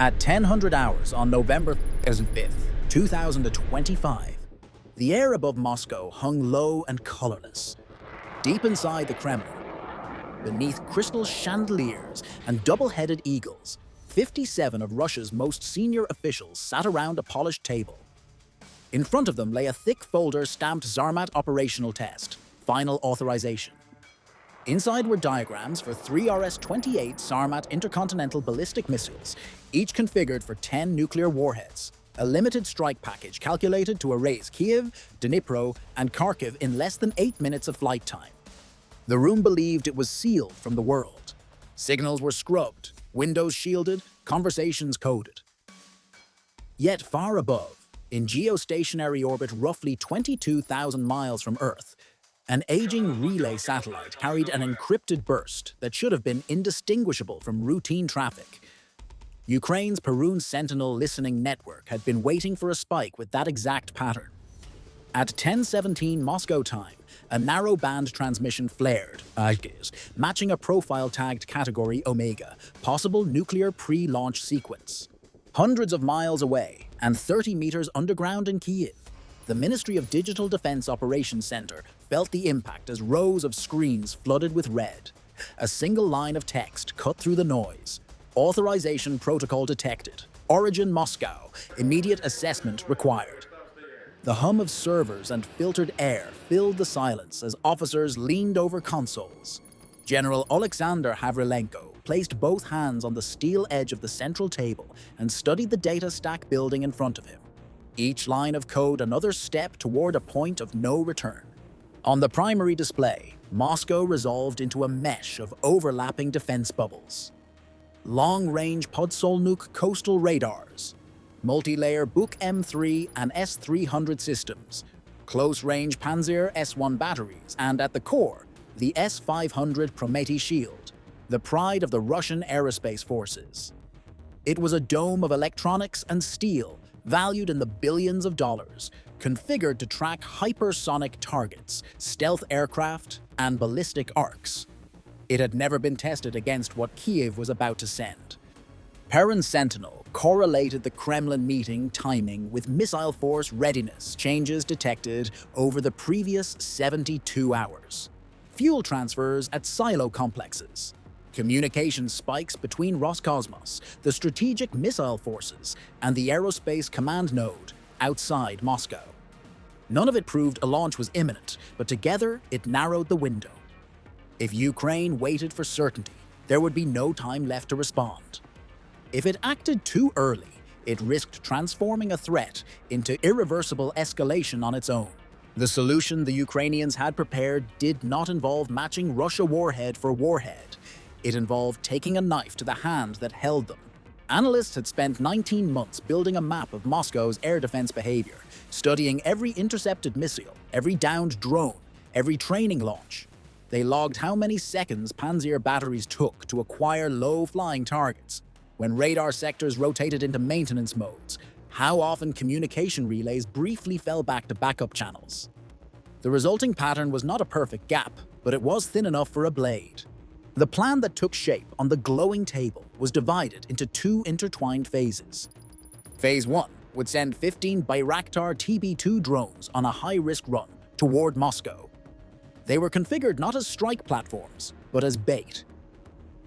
At 1000 hours on November 5th, 2025, the air above Moscow hung low and colorless. Deep inside the Kremlin, beneath crystal chandeliers and double-headed eagles, 57 of Russia's most senior officials sat around a polished table. In front of them lay a thick folder stamped Zarmat Operational Test, Final Authorization. Inside were diagrams for 3 RS-28 Sarmat intercontinental ballistic missiles, each configured for 10 nuclear warheads, a limited strike package calculated to erase Kiev, Dnipro, and Kharkiv in less than 8 minutes of flight time. The room believed it was sealed from the world. Signals were scrubbed, windows shielded, conversations coded. Yet far above, in geostationary orbit roughly 22,000 miles from Earth, an aging relay satellite carried an encrypted burst that should have been indistinguishable from routine traffic. Ukraine's Perun Sentinel listening network had been waiting for a spike with that exact pattern. At 10:17 Moscow time, a narrow-band transmission flared, matching a profile tagged category Omega, possible nuclear pre-launch sequence. Hundreds of miles away and 30 meters underground in Kyiv, the Ministry of Digital Defense Operations Center felt the impact as rows of screens flooded with red. A single line of text cut through the noise. Authorization protocol detected. Origin Moscow. Immediate assessment required. The hum of servers and filtered air filled the silence as officers leaned over consoles. General Alexander Havrilenko placed both hands on the steel edge of the central table and studied the data stack building in front of him. Each line of code another step toward a point of no return. On the primary display, Moscow resolved into a mesh of overlapping defense bubbles. Long-range Podsolnuk coastal radars, multi-layer Buk M3 and S-300 systems, close-range Panzer S-1 batteries, and at the core, the S-500 Prometei shield, the pride of the Russian aerospace forces. It was a dome of electronics and steel, valued in the billions of dollars, configured to track hypersonic targets, stealth aircraft, and ballistic arcs. It had never been tested against what Kyiv was about to send. Perun Sentinel correlated the Kremlin meeting timing with missile force readiness changes detected over the previous 72 hours. Fuel transfers at silo complexes. Communication spikes between Roscosmos, the strategic missile forces, and the aerospace command node outside Moscow. None of it proved a launch was imminent, but together it narrowed the window. If Ukraine waited for certainty, there would be no time left to respond. If it acted too early, it risked transforming a threat into irreversible escalation on its own. The solution the Ukrainians had prepared did not involve matching Russia warhead for warhead. It involved taking a knife to the hand that held them. Analysts had spent 19 months building a map of Moscow's air defense behavior, studying every intercepted missile, every downed drone, every training launch. They logged how many seconds Panzer batteries took to acquire low-flying targets, when radar sectors rotated into maintenance modes, how often communication relays briefly fell back to backup channels. The resulting pattern was not a perfect gap, but it was thin enough for a blade. The plan that took shape on the glowing table was divided into 2 intertwined phases. Phase 1 would send 15 Bayraktar TB2 drones on a high-risk run toward Moscow. They were configured not as strike platforms, but as bait.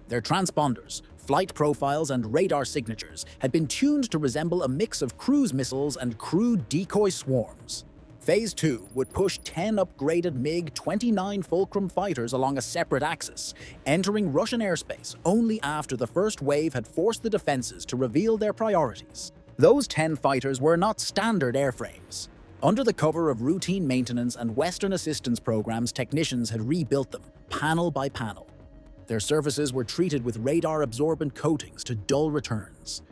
Their transponders, flight profiles, and radar signatures had been tuned to resemble a mix of cruise missiles and crude decoy swarms. Phase 2 would push 10 upgraded MiG-29 Fulcrum fighters along a separate axis, entering Russian airspace only after the first wave had forced the defenses to reveal their priorities. Those 10 fighters were not standard airframes. Under the cover of routine maintenance and Western assistance programs, technicians had rebuilt them, panel by panel. Their surfaces were treated with radar-absorbent coatings to dull returns.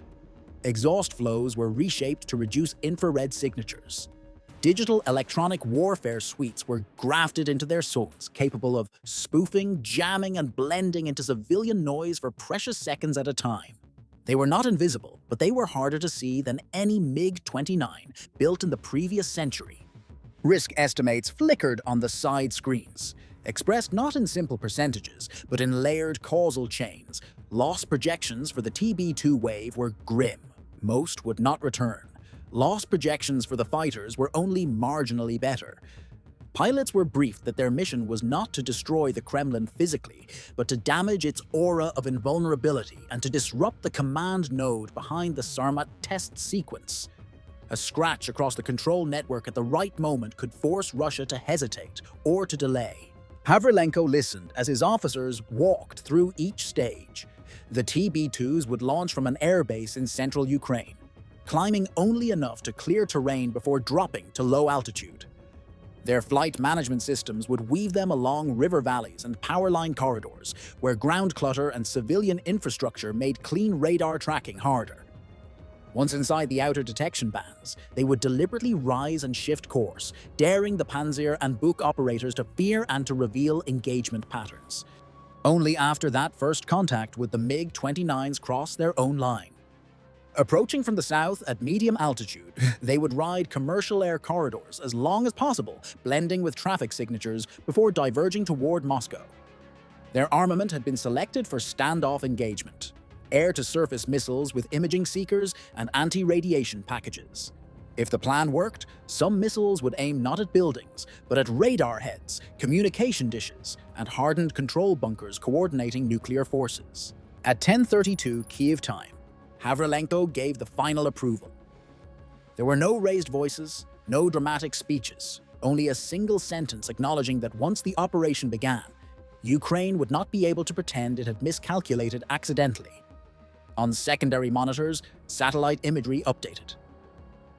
Exhaust flows were reshaped to reduce infrared signatures. Digital electronic warfare suites were grafted into their zones, capable of spoofing, jamming, and blending into civilian noise for precious seconds at a time. They were not invisible, but they were harder to see than any MiG-29 built in the previous century. Risk estimates flickered on the side screens, expressed not in simple percentages, but in layered causal chains, Loss projections for the TB2 wave were grim. Most would not return. Loss projections for the fighters were only marginally better. Pilots were briefed that their mission was not to destroy the Kremlin physically, but to damage its aura of invulnerability and to disrupt the command node behind the Sarmat test sequence. A scratch across the control network at the right moment could force Russia to hesitate or to delay. Havrilenko listened as his officers walked through each stage. The TB2s would launch from an airbase in central Ukraine, climbing only enough to clear terrain before dropping to low altitude. Their flight management systems would weave them along river valleys and power line corridors, where ground clutter and civilian infrastructure made clean radar tracking harder. Once inside the outer detection bands, they would deliberately rise and shift course, daring the Panzer and Buk operators to fear and to reveal engagement patterns. Only after that first contact would the MiG-29s cross their own line. Approaching from the south at medium altitude, they would ride commercial air corridors as long as possible, blending with traffic signatures before diverging toward Moscow. Their armament had been selected for standoff engagement: air-to-surface missiles with imaging seekers and anti-radiation packages. If the plan worked, some missiles would aim not at buildings, but at radar heads, communication dishes, and hardened control bunkers coordinating nuclear forces. At 10:32 Kyiv time, Havrilenko gave the final approval. There were no raised voices, no dramatic speeches, only a single sentence acknowledging that once the operation began, Ukraine would not be able to pretend it had miscalculated accidentally. On secondary monitors, satellite imagery updated.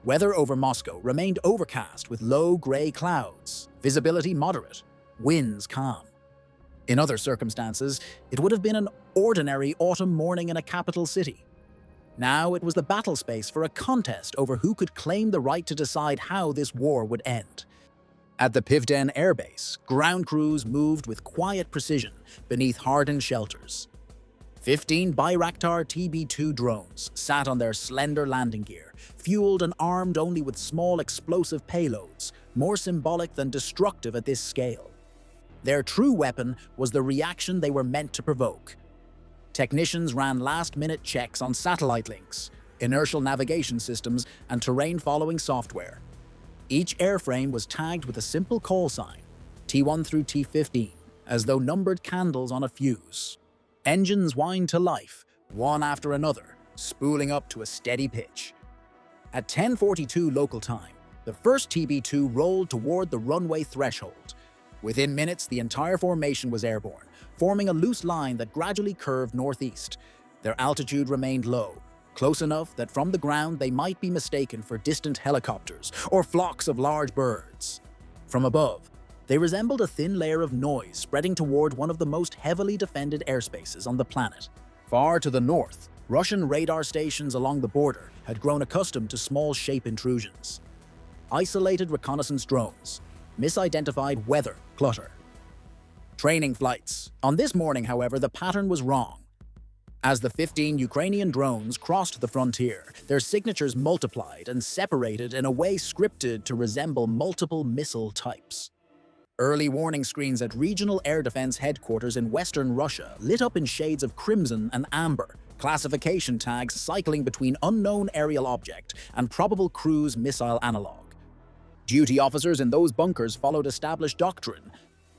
Weather over Moscow remained overcast with low gray clouds, visibility moderate, winds calm. In other circumstances, it would have been an ordinary autumn morning in a capital city. Now it was the battle space for a contest over who could claim the right to decide how this war would end. At the Pivden airbase, ground crews moved with quiet precision beneath hardened shelters. 15 Bayraktar TB2 drones sat on their slender landing gear, fueled and armed only with small explosive payloads, more symbolic than destructive at this scale. Their true weapon was the reaction they were meant to provoke. Technicians ran last-minute checks on satellite links, inertial navigation systems, and terrain-following software. Each airframe was tagged with a simple call sign, T1 through T15, as though numbered candles on a fuse. Engines whined to life, one after another, spooling up to a steady pitch. At 10:42 local time, the first TB2 rolled toward the runway threshold. Within minutes, the entire formation was airborne, forming a loose line that gradually curved northeast. Their altitude remained low, close enough that from the ground they might be mistaken for distant helicopters or flocks of large birds. From above, they resembled a thin layer of noise spreading toward one of the most heavily defended airspaces on the planet. Far to the north, Russian radar stations along the border had grown accustomed to small shape intrusions. Isolated reconnaissance drones, misidentified weather clutter. Training flights. On this morning, however, the pattern was wrong. As the 15 Ukrainian drones crossed the frontier, their signatures multiplied and separated in a way scripted to resemble multiple missile types. Early warning screens at regional air defense headquarters in western Russia lit up in shades of crimson and amber, classification tags cycling between unknown aerial object and probable cruise missile analog. Duty officers in those bunkers followed established doctrine.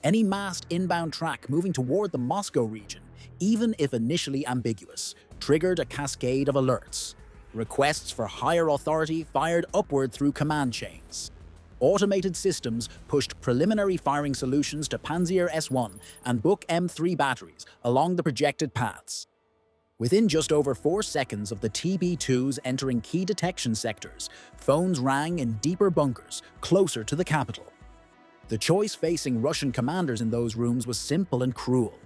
Any massed inbound track moving toward the Moscow region, even if initially ambiguous, triggered a cascade of alerts. Requests for higher authority fired upward through command chains. Automated systems pushed preliminary firing solutions to Panzer S1 and Buk M3 batteries along the projected paths. Within just over 4 seconds of the TB2s entering key detection sectors, phones rang in deeper bunkers, closer to the capital. The choice facing Russian commanders in those rooms was simple and cruel.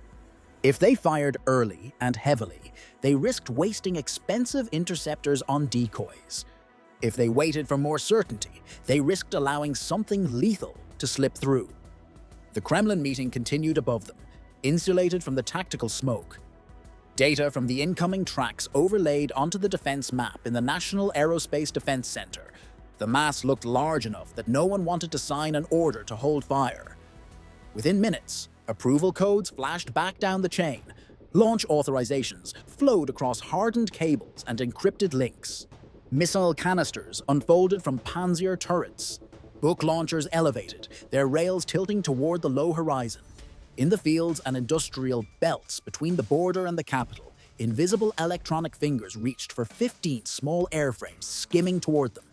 If they fired early and heavily, they risked wasting expensive interceptors on decoys. If they waited for more certainty, they risked allowing something lethal to slip through. The Kremlin meeting continued above them, insulated from the tactical smoke. Data from the incoming tracks overlaid onto the defense map in the National Aerospace Defense Center. The mass looked large enough that no one wanted to sign an order to hold fire. Within minutes, approval codes flashed back down the chain. Launch authorizations flowed across hardened cables and encrypted links. Missile canisters unfolded from Panzer turrets. Book launchers elevated, their rails tilting toward the low horizon. In the fields and industrial belts between the border and the capital, invisible electronic fingers reached for 15 small airframes skimming toward them.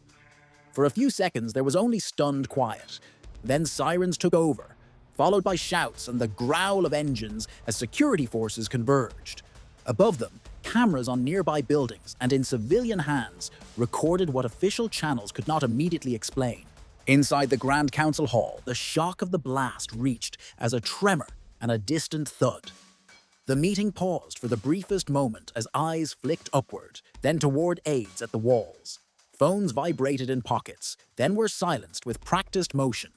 For a few seconds, there was only stunned quiet. Then sirens took over, followed by shouts and the growl of engines as security forces converged. Above them, cameras on nearby buildings and in civilian hands recorded what official channels could not immediately explain. Inside the Grand Council Hall, the shock of the blast reached as a tremor and a distant thud. The meeting paused for the briefest moment as eyes flicked upward, then toward aides at the walls. Phones vibrated in pockets, then were silenced with practiced motion.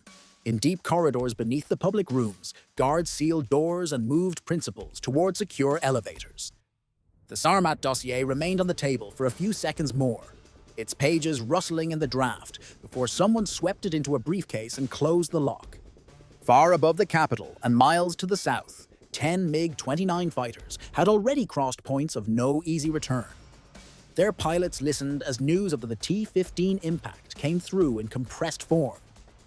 In deep corridors beneath the public rooms, guards sealed doors and moved principals toward secure elevators. The Sarmat dossier remained on the table for a few seconds more, its pages rustling in the draft before someone swept it into a briefcase and closed the lock. Far above the capital and miles to the south, 10 MiG-29 fighters had already crossed points of no easy return. Their pilots listened as news of the T-15 impact came through in compressed form.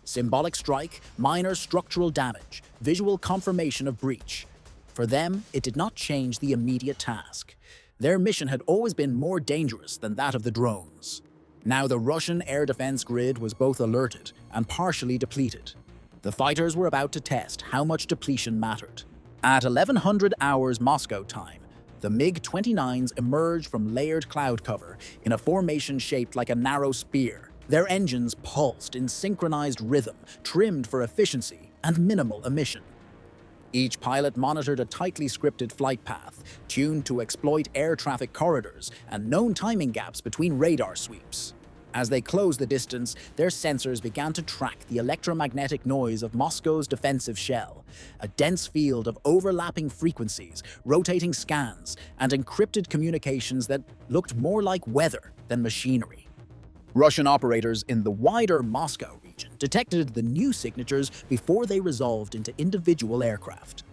Symbolic strike, minor structural damage, visual confirmation of breach. For them, it did not change the immediate task. Their mission had always been more dangerous than that of the drones. Now the Russian air defense grid was both alerted and partially depleted. The fighters were about to test how much depletion mattered. At 1100 hours Moscow time, the MiG-29s emerged from layered cloud cover in a formation shaped like a narrow spear. Their engines pulsed in synchronized rhythm, trimmed for efficiency and minimal emission. Each pilot monitored a tightly scripted flight path, tuned to exploit air traffic corridors and known timing gaps between radar sweeps. As they closed the distance, their sensors began to track the electromagnetic noise of Moscow's defensive shell, a dense field of overlapping frequencies, rotating scans, and encrypted communications that looked more like weather than machinery. Russian operators in the wider Moscow region detected the new signatures before they resolved into individual aircraft.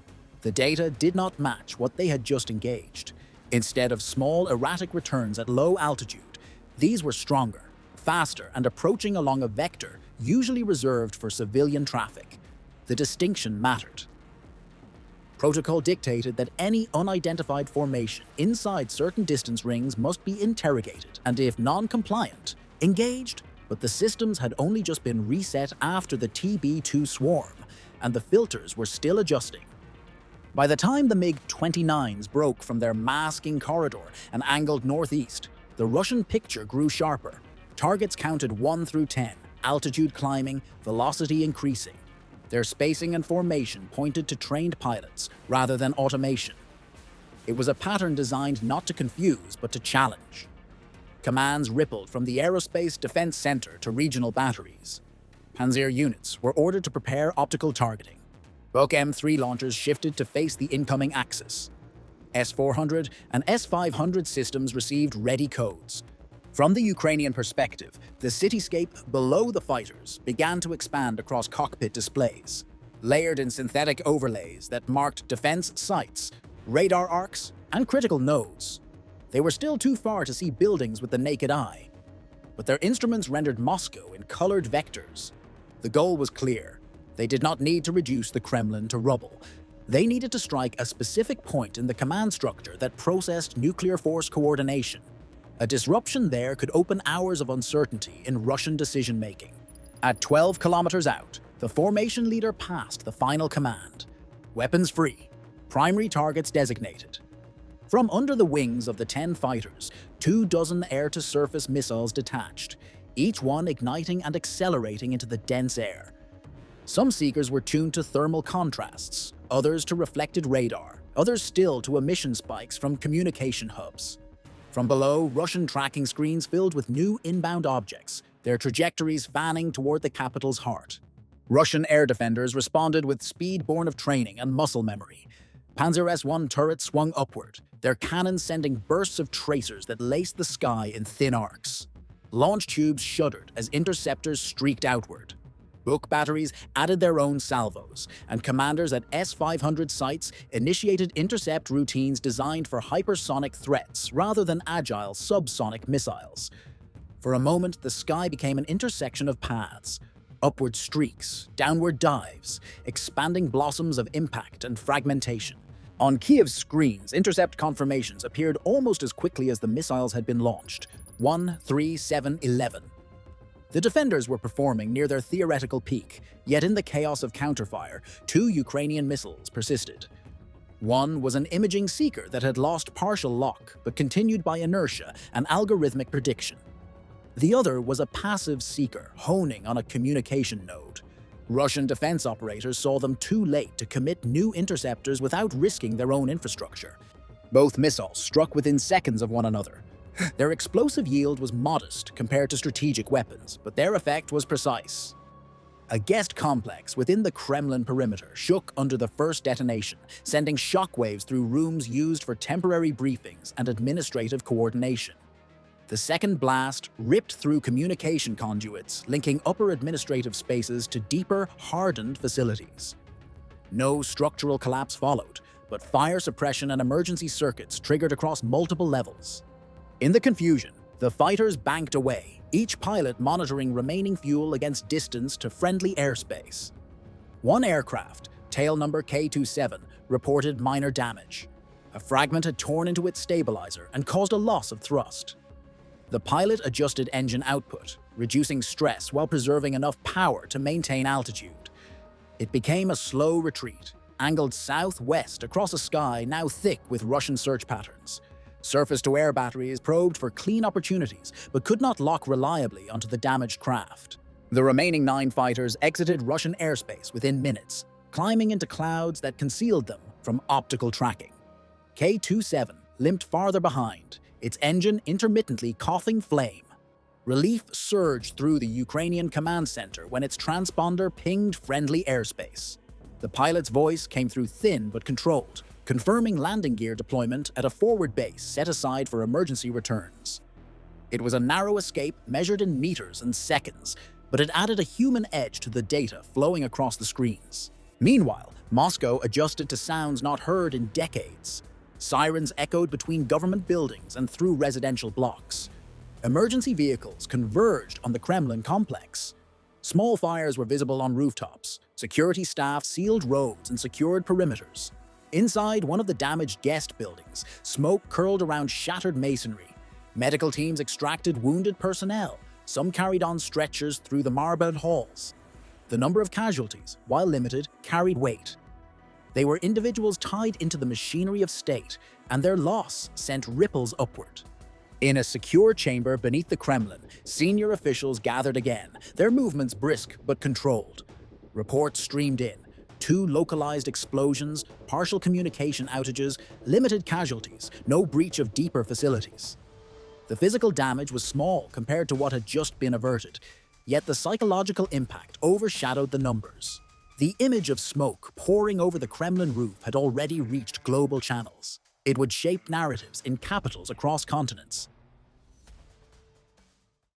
The data did not match what they had just engaged. Instead of small, erratic returns at low altitude, these were stronger, faster, and approaching along a vector usually reserved for civilian traffic. The distinction mattered. Protocol dictated that any unidentified formation inside certain distance rings must be interrogated, and if non-compliant, engaged, but the systems had only just been reset after the TB2 swarm, and the filters were still adjusting. By the time the MiG-29s broke from their masking corridor and angled northeast, the Russian picture grew sharper. Targets counted 1 through 10, altitude climbing, velocity increasing. Their spacing and formation pointed to trained pilots rather than automation. It was a pattern designed not to confuse but to challenge. Commands rippled from the Aerospace Defense Center to regional batteries. Panzer units were ordered to prepare optical targeting. Buk M3 launchers shifted to face the incoming axis. S-400 and S-500 systems received ready codes. From the Ukrainian perspective, the cityscape below the fighters began to expand across cockpit displays, layered in synthetic overlays that marked defense sites, radar arcs, and critical nodes. They were still too far to see buildings with the naked eye, but their instruments rendered Moscow in colored vectors. The goal was clear. They did not need to reduce the Kremlin to rubble. They needed to strike a specific point in the command structure that processed nuclear force coordination. A disruption there could open hours of uncertainty in Russian decision-making. At 12 kilometers out, the formation leader passed the final command. Weapons free, primary targets designated. From under the wings of the 10 fighters, 24 air-to-surface missiles detached, each one igniting and accelerating into the dense air. Some seekers were tuned to thermal contrasts, others to reflected radar, others still to emission spikes from communication hubs. From below, Russian tracking screens filled with new inbound objects, their trajectories fanning toward the capital's heart. Russian air defenders responded with speed born of training and muscle memory. Panzer S-1 turrets swung upward, their cannons sending bursts of tracers that laced the sky in thin arcs. Launch tubes shuddered as interceptors streaked outward. Book batteries added their own salvos, and commanders at S-500 sites initiated intercept routines designed for hypersonic threats rather than agile subsonic missiles. For a moment, the sky became an intersection of paths. Upward streaks, downward dives, expanding blossoms of impact and fragmentation. On Kiev's screens, intercept confirmations appeared almost as quickly as the missiles had been launched. 1, 3, 7, 11. The defenders were performing near their theoretical peak, yet in the chaos of counterfire, 2 Ukrainian missiles persisted. One was an imaging seeker that had lost partial lock, but continued by inertia and algorithmic prediction. The other was a passive seeker, honing on a communication node. Russian defense operators saw them too late to commit new interceptors without risking their own infrastructure. Both missiles struck within seconds of one another. Their explosive yield was modest compared to strategic weapons, but their effect was precise. A guest complex within the Kremlin perimeter shook under the first detonation, sending shockwaves through rooms used for temporary briefings and administrative coordination. The second blast ripped through communication conduits, linking upper administrative spaces to deeper, hardened facilities. No structural collapse followed, but fire suppression and emergency circuits triggered across multiple levels. In the confusion, the fighters banked away, each pilot monitoring remaining fuel against distance to friendly airspace. One aircraft, tail number K-27, reported minor damage. A fragment had torn into its stabilizer and caused a loss of thrust. The pilot adjusted engine output, reducing stress while preserving enough power to maintain altitude. It became a slow retreat, angled southwest across a sky now thick with Russian search patterns. Surface-to-air batteries probed for clean opportunities, but could not lock reliably onto the damaged craft. The remaining 9 fighters exited Russian airspace within minutes, climbing into clouds that concealed them from optical tracking. K-27 limped farther behind, its engine intermittently coughing flame. Relief surged through the Ukrainian command center when its transponder pinged friendly airspace. The pilot's voice came through thin but controlled, confirming landing gear deployment at a forward base set aside for emergency returns. It was a narrow escape measured in meters and seconds, but it added a human edge to the data flowing across the screens. Meanwhile, Moscow adjusted to sounds not heard in decades. Sirens echoed between government buildings and through residential blocks. Emergency vehicles converged on the Kremlin complex. Small fires were visible on rooftops. Security staff sealed roads and secured perimeters. Inside one of the damaged guest buildings, smoke curled around shattered masonry. Medical teams extracted wounded personnel. Some carried on stretchers through the marbled halls. The number of casualties, while limited, carried weight. They were individuals tied into the machinery of state, and their loss sent ripples upward. In a secure chamber beneath the Kremlin, senior officials gathered again, their movements brisk but controlled. Reports streamed in. 2 localized explosions, partial communication outages, limited casualties, no breach of deeper facilities. The physical damage was small compared to what had just been averted, yet the psychological impact overshadowed the numbers. The image of smoke pouring over the Kremlin roof had already reached global channels. It would shape narratives in capitals across continents.